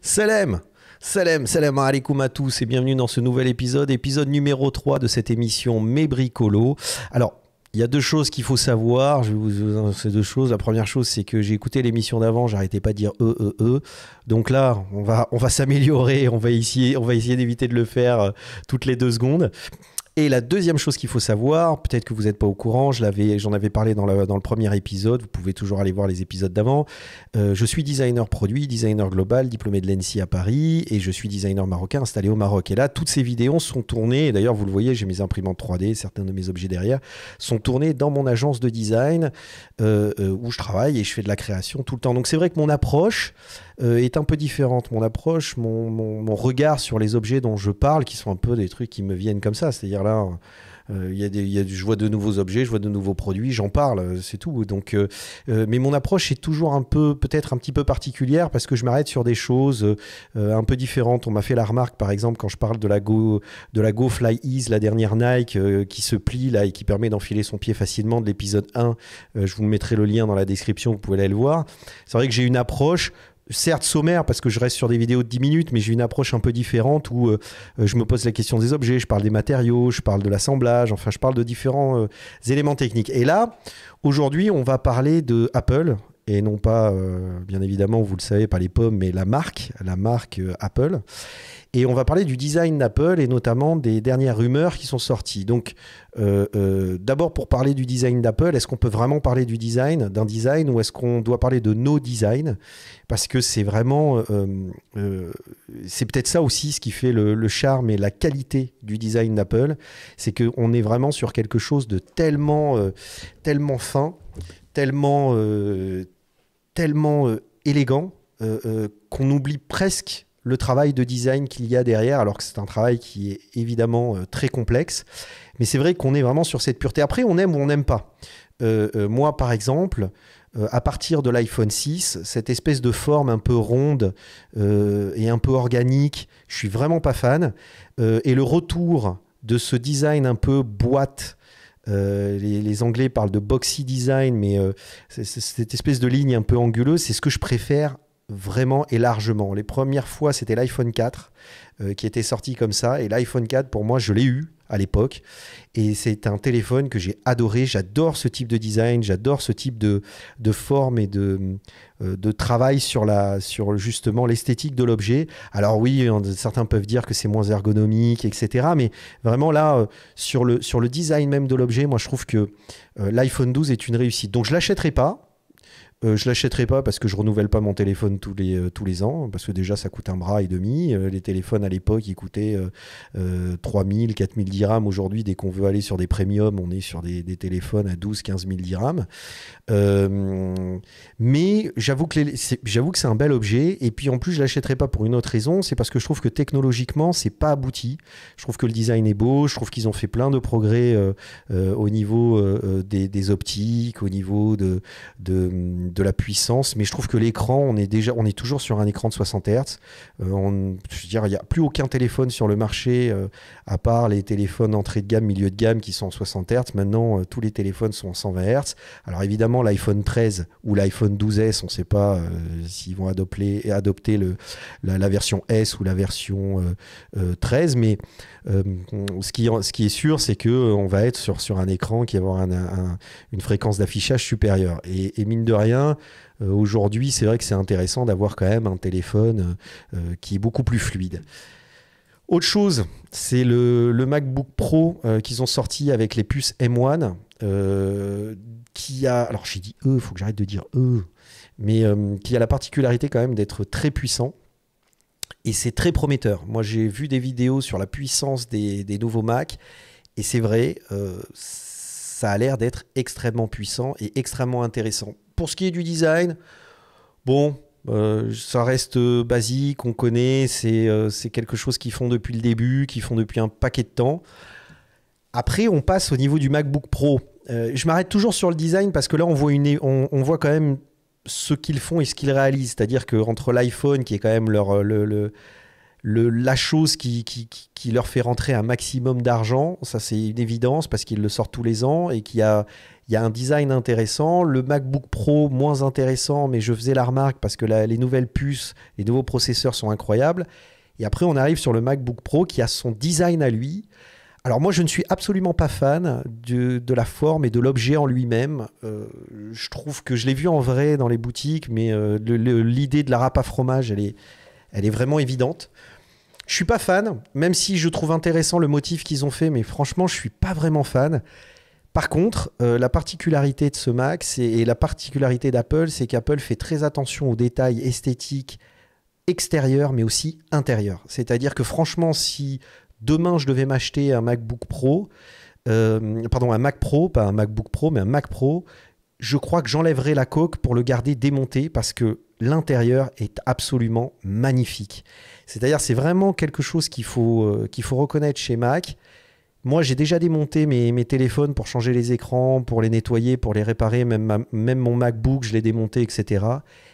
Salam, salam alaikum à tous et bienvenue dans ce nouvel épisode numéro 3 de cette émission Mes Bricolos. Alors, il y a deux choses qu'il faut savoir, ces deux choses. La première chose, c'est que j'ai écouté l'émission d'avant, j'arrêtais pas de dire Donc là, on va s'améliorer, on va essayer d'éviter de le faire toutes les 2 secondes. Et la deuxième chose qu'il faut savoir, peut-être que vous n'êtes pas au courant, j'en avais parlé dans le premier épisode, vous pouvez toujours aller voir les épisodes d'avant. Je suis designer produit, designer global, diplômé de l'ENSI à Paris, et je suis designer marocain installé au Maroc. Et là, toutes ces vidéos sont tournées, et d'ailleurs vous le voyez, j'ai mes imprimantes 3D, certains de mes objets derrière, sont tournés dans mon agence de design, où je travaille et je fais de la création tout le temps. Donc c'est vrai que mon approche est un peu différente. Mon approche, mon regard sur les objets dont je parle, qui sont un peu des trucs qui me viennent comme ça, c'est-à-dire là, je vois de nouveaux objets, je vois de nouveaux produits, j'en parle, c'est tout. Donc, mais mon approche est toujours peut-être un petit peu particulière parce que je m'arrête sur des choses un peu différentes. On m'a fait la remarque, par exemple, quand je parle de la Go Fly Ease, la dernière Nike qui se plie là et qui permet d'enfiler son pied facilement, de l'épisode 1. Je vous mettrai le lien dans la description, vous pouvez aller le voir. C'est vrai que j'ai une approche certes sommaire parce que je reste sur des vidéos de 10 minutes, mais j'ai une approche un peu différente où je me pose la question des objets, je parle des matériaux, je parle de l'assemblage, enfin je parle de différents éléments techniques. Et là, aujourd'hui, on va parler de Apple et non pas, bien évidemment, vous le savez, pas les pommes, mais la marque Apple. Et on va parler du design d'Apple et notamment des dernières rumeurs qui sont sorties. Donc, d'abord, pour parler du design d'Apple, est-ce qu'on peut vraiment parler d'un design ou est-ce qu'on doit parler de no design? Parce que c'est vraiment... c'est peut-être ça aussi ce qui fait le charme et la qualité du design d'Apple. C'est qu'on est vraiment sur quelque chose de tellement fin, tellement élégant qu'on oublie presque le travail de design qu'il y a derrière, alors que c'est un travail qui est évidemment très complexe. Mais c'est vrai qu'on est vraiment sur cette pureté. Après, on aime ou on n'aime pas. Moi, par exemple, à partir de l'iPhone 6, cette espèce de forme un peu ronde et un peu organique, je suis vraiment pas fan. Et le retour de ce design un peu boîte, les Anglais parlent de boxy design, mais c'est cette espèce de ligne un peu anguleuse, c'est ce que je préfère vraiment et largement. Les premières fois, c'était l'iPhone 4 qui était sorti comme ça. Et l'iPhone 4, pour moi, je l'ai eu à l'époque. Et c'est un téléphone que j'ai adoré. J'adore ce type de design, j'adore ce type de forme et de travail sur justement l'esthétique de l'objet. Alors oui, certains peuvent dire que c'est moins ergonomique, etc. Mais vraiment là, sur le design même de l'objet, moi je trouve que l'iPhone 12 est une réussite. Donc je ne l'achèterai pas. Je l'achèterai pas parce que je renouvelle pas mon téléphone tous les ans, parce que déjà ça coûte un bras et demi. Les téléphones à l'époque ils coûtaient 3000, 4000 dirhams. Aujourd'hui, dès qu'on veut aller sur des premiums, on est sur des téléphones à 12, 15 000 dirhams. Mais j'avoue que c'est un bel objet. Et puis en plus, je l'achèterai pas pour une autre raison, c'est parce que je trouve que technologiquement, c'est pas abouti. Je trouve que le design est beau, je trouve qu'ils ont fait plein de progrès au niveau des optiques, au niveau de la puissance, mais je trouve que l'écran, on est toujours sur un écran de 60 Hz. Je veux dire, il n'y a plus aucun téléphone sur le marché, à part les téléphones entrée de gamme, milieu de gamme, qui sont en 60 Hz. Maintenant, tous les téléphones sont en 120 Hz. Alors évidemment, l'iPhone 13 ou l'iPhone 12S, on ne sait pas s'ils vont adopter la version S ou la version 13, mais ce qui est sûr, c'est qu'on va être sur un écran qui va avoir une fréquence d'affichage supérieure. Et mine de rien, aujourd'hui, c'est vrai que c'est intéressant d'avoir quand même un téléphone qui est beaucoup plus fluide. Autre chose, c'est le MacBook Pro qu'ils ont sorti avec les puces M1 qui a, alors j'ai dit il faut que j'arrête de dire mais qui a la particularité quand même d'être très puissant. Et c'est très prometteur. Moi, j'ai vu des vidéos sur la puissance des nouveaux Mac. Et c'est vrai, ça a l'air d'être extrêmement puissant et extrêmement intéressant. Pour ce qui est du design, bon, ça reste basique, on connaît. C'est quelque chose qu'ils font depuis le début, qu'ils font depuis un paquet de temps. Après, on passe au niveau du MacBook Pro. Je m'arrête toujours sur le design parce que là, on voit quand même ce qu'ils font et ce qu'ils réalisent. C'est-à-dire qu'entre l'iPhone, qui est quand même la chose qui leur fait rentrer un maximum d'argent. Ça, c'est une évidence parce qu'ils le sortent tous les ans et qu'il y a un design intéressant. Le MacBook Pro, moins intéressant, mais je faisais la remarque parce que les nouvelles puces, les nouveaux processeurs sont incroyables. Et après, on arrive sur le MacBook Pro qui a son design à lui. Alors moi, je ne suis absolument pas fan de la forme et de l'objet en lui-même. Je trouve que je l'ai vu en vrai dans les boutiques, mais l'idée de la râpe à fromage, elle est vraiment évidente. Je suis pas fan, même si je trouve intéressant le motif qu'ils ont fait, mais franchement, je suis pas vraiment fan. Par contre, la particularité de ce Mac, et la particularité d'Apple, c'est qu'Apple fait très attention aux détails esthétiques extérieurs, mais aussi intérieurs. C'est-à-dire que franchement, si demain je devais m'acheter un MacBook Pro, pardon, un Mac Pro, pas un MacBook Pro, mais un Mac Pro, je crois que j'enlèverais la coque pour le garder démonté parce que l'intérieur est absolument magnifique. C'est-à-dire, c'est vraiment quelque chose qu'il faut reconnaître chez Mac. Moi, j'ai déjà démonté mes téléphones pour changer les écrans, pour les nettoyer, pour les réparer. Même mon MacBook, je l'ai démonté, etc.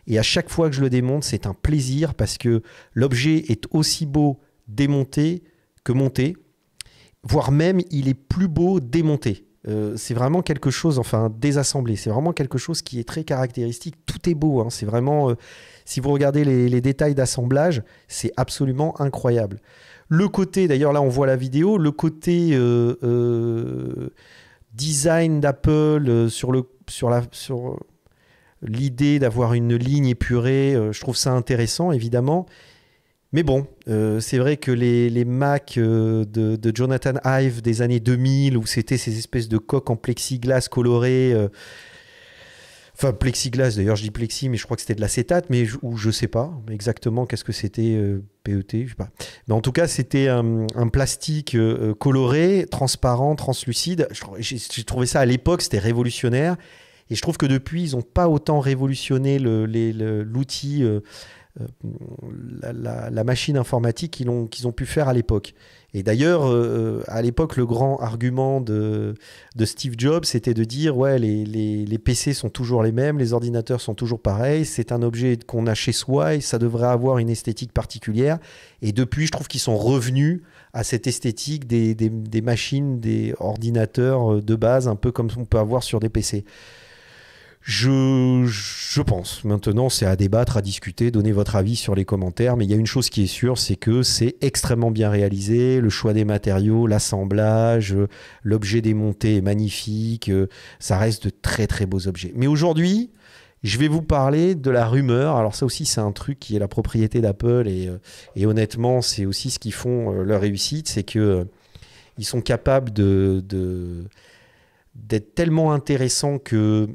Et à chaque fois que je le démonte, c'est un plaisir parce que l'objet est aussi beau démonté que monté, voire même il est plus beau démonté. C'est vraiment quelque chose, enfin désassemblé, c'est vraiment quelque chose qui est très caractéristique. Tout est beau, hein. C'est vraiment, si vous regardez les détails d'assemblage, c'est absolument incroyable. Le côté, d'ailleurs là on voit la vidéo, le côté design d'Apple sur l'idée d'avoir une ligne épurée, je trouve ça intéressant évidemment. Mais bon, c'est vrai que les Mac de Jonathan Ive des années 2000, où c'était ces espèces de coques en plexiglas colorées, enfin plexiglas, d'ailleurs je dis plexi, mais je crois que c'était de l'acétate, mais ou je sais pas exactement qu'est-ce que c'était, PET, je sais pas. Mais en tout cas, c'était un plastique coloré, transparent, translucide. J'ai trouvé ça à l'époque, c'était révolutionnaire. Et je trouve que depuis, ils n'ont pas autant révolutionné l'outil... la machine informatique qu'ils ont pu faire à l'époque. Et d'ailleurs, à l'époque, le grand argument de Steve Jobs, c'était de dire ouais, les PC sont toujours les mêmes, les ordinateurs sont toujours pareils, c'est un objet qu'on a chez soi et ça devrait avoir une esthétique particulière. Et depuis, je trouve qu'ils sont revenus à cette esthétique des machines, des ordinateurs de base, un peu comme on peut avoir sur des PC. Je pense. Maintenant, c'est à débattre, à discuter, donner votre avis sur les commentaires. Mais il y a une chose qui est sûre, c'est que c'est extrêmement bien réalisé. Le choix des matériaux, l'assemblage, l'objet démonté est magnifique. Ça reste de très, très beaux objets. Mais aujourd'hui, je vais vous parler de la rumeur. Alors ça aussi, c'est un truc qui est la propriété d'Apple. Et honnêtement, c'est aussi ce qui font leur réussite. C'est qu'ils sont capables d'être tellement intéressants que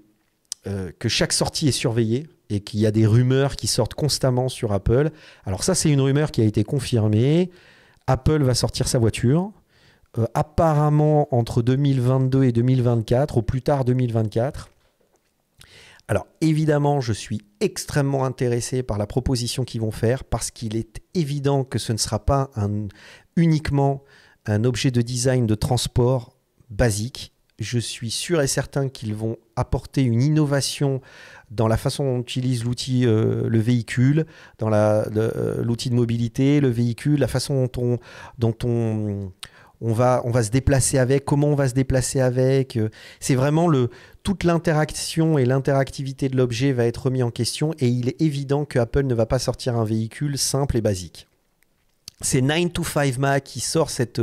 chaque sortie est surveillée et qu'il y a des rumeurs qui sortent constamment sur Apple. Alors ça, c'est une rumeur qui a été confirmée. Apple va sortir sa voiture, apparemment entre 2022 et 2024, au plus tard 2024. Alors évidemment, je suis extrêmement intéressé par la proposition qu'ils vont faire parce qu'il est évident que ce ne sera pas uniquement un objet de design de transport basique. Je suis sûr et certain qu'ils vont apporter une innovation dans la façon dont on utilise l'outil, le véhicule, dans l'outil de mobilité, le véhicule, la façon dont on va se déplacer avec, comment on va se déplacer avec. C'est vraiment toute l'interaction et l'interactivité de l'objet va être remis en question et il est évident que Apple ne va pas sortir un véhicule simple et basique. C'est 9to5Mac qui sort cette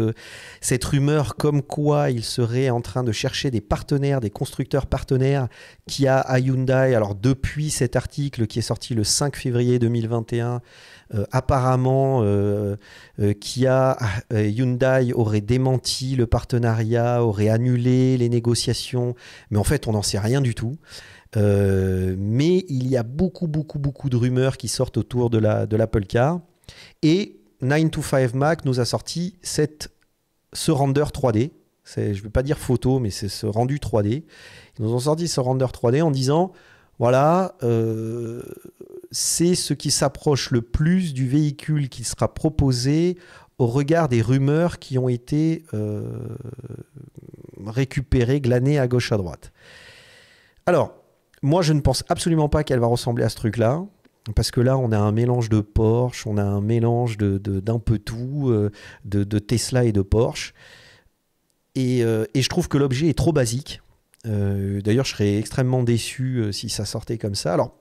rumeur comme quoi il serait en train de chercher des partenaires, des constructeurs partenaires Kia à Hyundai. Alors depuis cet article qui est sorti le 5 février 2021, apparemment Kia, Hyundai aurait démenti le partenariat, aurait annulé les négociations, mais en fait on n'en sait rien du tout. Mais il y a beaucoup de rumeurs qui sortent autour de l'Apple Car et 9to5Mac nous a sorti ce render 3D. Je ne vais pas dire photo, mais c'est ce rendu 3D. Ils nous ont sorti ce render 3D en disant, voilà, c'est ce qui s'approche le plus du véhicule qui sera proposé au regard des rumeurs qui ont été récupérées, glanées à gauche à droite. Alors, moi, je ne pense absolument pas qu'elle va ressembler à ce truc-là. parce que là, on a un mélange de Porsche, on a un mélange d'un peu tout, de Tesla et de Porsche. Et je trouve que l'objet est trop basique. D'ailleurs, je serais extrêmement déçu si ça sortait comme ça. Alors,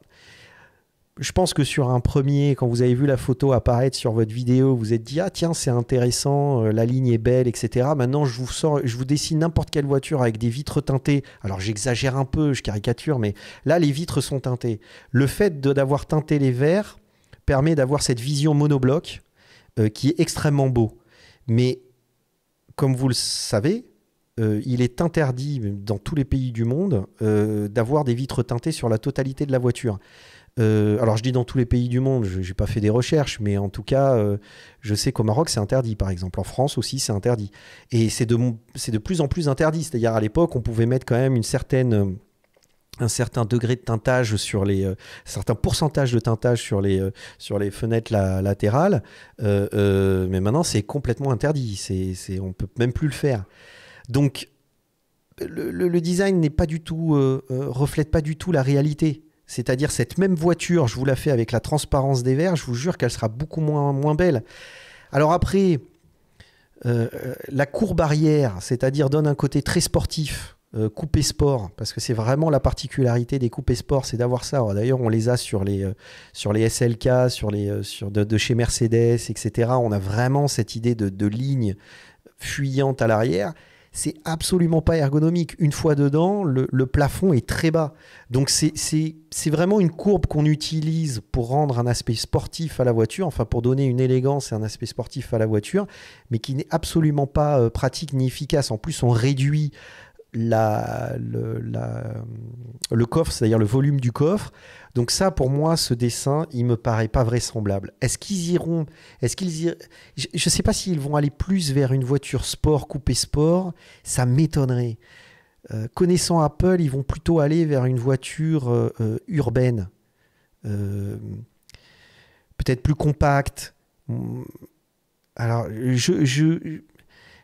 je pense que sur un premier, quand vous avez vu la photo apparaître sur votre vidéo, vous vous êtes dit « Ah tiens, c'est intéressant, la ligne est belle, etc. » Maintenant, je vous dessine n'importe quelle voiture avec des vitres teintées. Alors, j'exagère un peu, je caricature, mais là, les vitres sont teintées. Le fait d'avoir teinté les verres permet d'avoir cette vision monobloc qui est extrêmement beau. Mais comme vous le savez, il est interdit dans tous les pays du monde d'avoir des vitres teintées sur la totalité de la voiture. Alors je dis dans tous les pays du monde, je n'ai pas fait des recherches, mais en tout cas, je sais qu'au Maroc c'est interdit par exemple, en France aussi c'est interdit. Et c'est de plus en plus interdit, c'est-à-dire à l'époque on pouvait mettre quand même un certain degré de teintage sur certains pourcentages de teintage sur les fenêtres latérales, mais maintenant c'est complètement interdit, on ne peut même plus le faire. Donc le design n'est pas du tout, reflète pas du tout la réalité. C'est-à-dire cette même voiture, je vous la fais avec la transparence des verres, je vous jure qu'elle sera beaucoup moins belle. Alors après, la courbe arrière, c'est-à-dire donne un côté très sportif, coupé sport, parce que c'est vraiment la particularité des coupés sport, c'est d'avoir ça. D'ailleurs, on les a sur les SLK, de chez Mercedes, etc. On a vraiment cette idée de ligne fuyante à l'arrière. C'est absolument pas ergonomique. Une fois dedans, le plafond est très bas. Donc c'est vraiment une courbe qu'on utilise pour rendre un aspect sportif à la voiture, enfin pour donner une élégance et un aspect sportif à la voiture, mais qui n'est absolument pas pratique ni efficace. En plus, on réduit le coffre, c'est-à-dire le volume du coffre. Donc ça, pour moi, ce dessin, il me paraît pas vraisemblable. Je ne sais pas s'ils vont aller plus vers une voiture sport, coupé sport, ça m'étonnerait. Connaissant Apple, ils vont plutôt aller vers une voiture urbaine, peut-être plus compacte. Alors,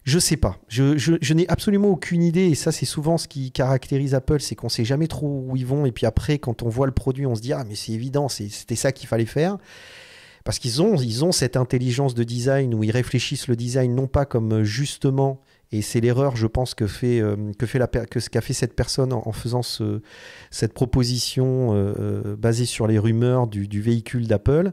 je sais pas. Je n'ai absolument aucune idée. Et ça, c'est souvent ce qui caractérise Apple, c'est qu'on sait jamais trop où ils vont. Et puis après, quand on voit le produit, on se dit « Ah, mais c'est évident, c'était ça qu'il fallait faire. » Parce qu'ils ont cette intelligence de design où ils réfléchissent le design non pas comme justement, et c'est l'erreur, je pense, qu'a fait cette personne en faisant cette proposition basée sur les rumeurs du véhicule d'Apple,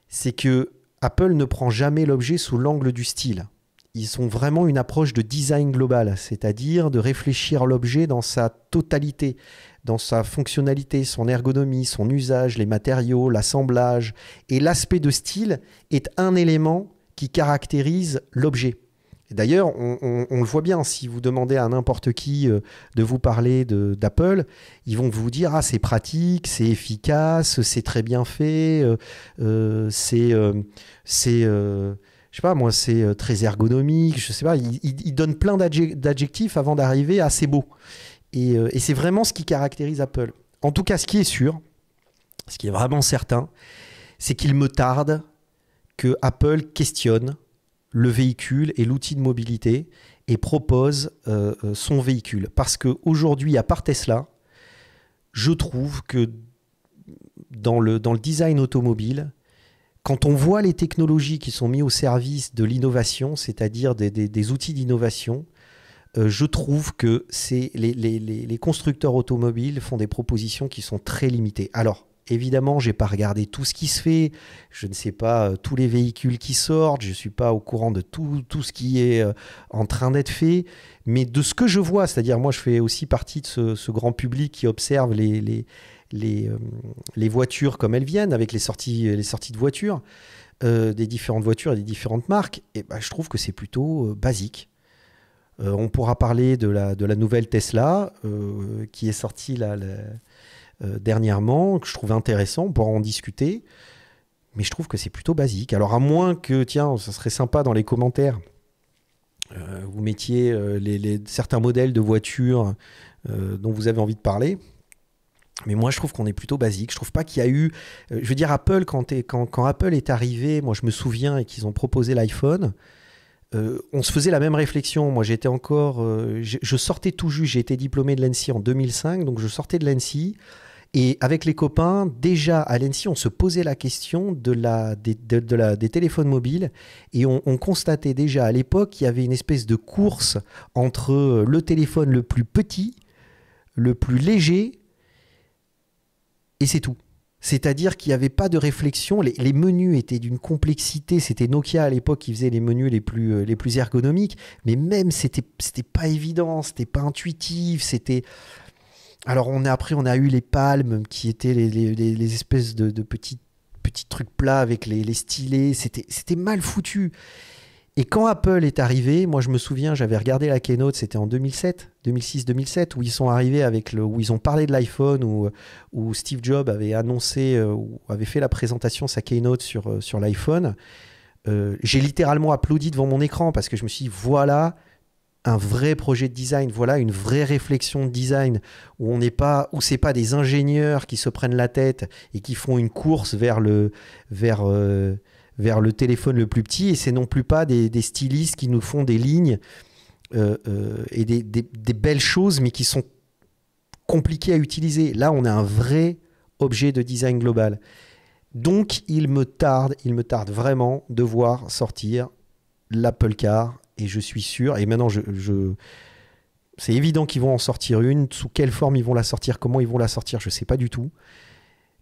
c'est que Apple ne prend jamais l'objet sous l'angle du style. Ils ont vraiment une approche de design global, c'est-à-dire de réfléchir l'objet dans sa totalité, dans sa fonctionnalité, son ergonomie, son usage, les matériaux, l'assemblage. Et l'aspect de style est un élément qui caractérise l'objet. D'ailleurs, on le voit bien, si vous demandez à n'importe qui de vous parler d'Apple, ils vont vous dire « Ah, c'est pratique, c'est efficace, c'est très bien fait, je sais pas, moi, c'est très ergonomique, je sais pas, il donne plein d'adjectifs avant d'arriver à c'est beau. Et c'est vraiment ce qui caractérise Apple. En tout cas, ce qui est sûr, ce qui est vraiment certain, c'est qu'il me tarde que Apple questionne le véhicule et l'outil de mobilité et propose son véhicule. Parce qu'aujourd'hui, à part Tesla, je trouve que dans le design automobile, quand on voit les technologies qui sont mises au service de l'innovation, c'est-à-dire des outils d'innovation, je trouve que les constructeurs automobiles font des propositions qui sont très limitées. Alors, évidemment, je n'ai pas regardé tout ce qui se fait, je ne sais pas tous les véhicules qui sortent, je ne suis pas au courant de tout ce qui est en train d'être fait, mais de ce que je vois, c'est-à-dire moi je fais aussi partie de ce grand public qui observe les voitures comme elles viennent, avec les sorties de voitures, des différentes voitures et des différentes marques, et ben, je trouve que c'est plutôt basique. On pourra parler de la nouvelle Tesla qui est sortie dernièrement, que je trouve intéressant, on pourra en discuter, mais je trouve que c'est plutôt basique. Alors à moins que, tiens, ça serait sympa dans les commentaires, vous mettiez certains modèles de voitures dont vous avez envie de parler. Mais moi, je trouve qu'on est plutôt basique. Je trouve pas qu'il y a eu... je veux dire, Apple, quand Apple est arrivé, moi je me souviens, et qu'ils ont proposé l'iPhone, on se faisait la même réflexion. Moi, j'étais encore... je sortais tout juste, j'ai été diplômé de l'ENSI en 2005, donc je sortais de l'ENSI. Et avec les copains, déjà à l'ENSI, on se posait la question des téléphones mobiles et on constatait déjà à l'époque qu'il y avait une espèce de course entre le téléphone le plus petit, le plus léger, et c'est tout. C'est-à-dire qu'il n'y avait pas de réflexion. Les menus étaient d'une complexité. C'était Nokia à l'époque qui faisait les menus les plus ergonomiques. Mais même, c'était pas évident, c'était pas intuitif. Alors, après, on a eu les Palm qui étaient les espèces de petits trucs plats avec les stylets. C'était mal foutu. Et quand Apple est arrivé, moi je me souviens, j'avais regardé la keynote, c'était en 2006-2007, où ils sont arrivés où ils ont parlé de l'iPhone, où Steve Jobs avait annoncé, ou avait fait la présentation, sa keynote sur l'iPhone. J'ai littéralement applaudi devant mon écran parce que je me suis dit, voilà un vrai projet de design, voilà une vraie réflexion de design où c'est pas des ingénieurs qui se prennent la tête et qui font une course vers le téléphone le plus petit, et c'est non plus pas des stylistes qui nous font des lignes et des belles choses, mais qui sont compliquées à utiliser. Là, on a un vrai objet de design global. Donc, il me tarde vraiment de voir sortir l'Apple Car, et je suis sûr, et maintenant, c'est évident qu'ils vont en sortir une. Sous quelle forme ils vont la sortir, comment ils vont la sortir, je ne sais pas du tout.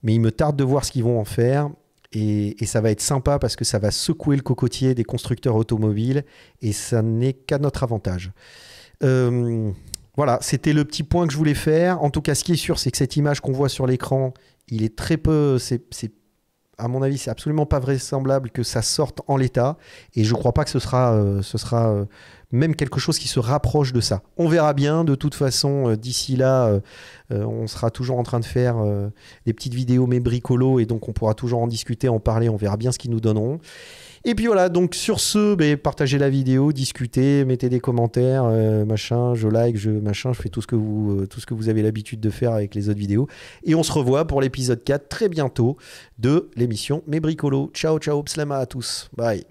Mais il me tarde de voir ce qu'ils vont en faire. Et ça va être sympa parce que ça va secouer le cocotier des constructeurs automobiles et ça n'est qu'à notre avantage. Voilà, c'était le petit point que je voulais faire. En tout cas, ce qui est sûr, c'est que cette image qu'on voit sur l'écran, il est très peu... à mon avis, c'est absolument pas vraisemblable que ça sorte en l'état. Et je ne crois pas que ce sera même quelque chose qui se rapproche de ça. On verra bien. De toute façon, d'ici là, on sera toujours en train de faire des petites vidéos, mais bricolo. Et donc, on pourra toujours en discuter, en parler. On verra bien ce qu'ils nous donneront. Et puis voilà, donc sur ce, partagez la vidéo, discutez, mettez des commentaires, machin, je like, je fais tout ce que vous avez l'habitude de faire avec les autres vidéos. Et on se revoit pour l'épisode 4 très bientôt de l'émission Mes Bricolos. Ciao, ciao, pslama à tous. Bye.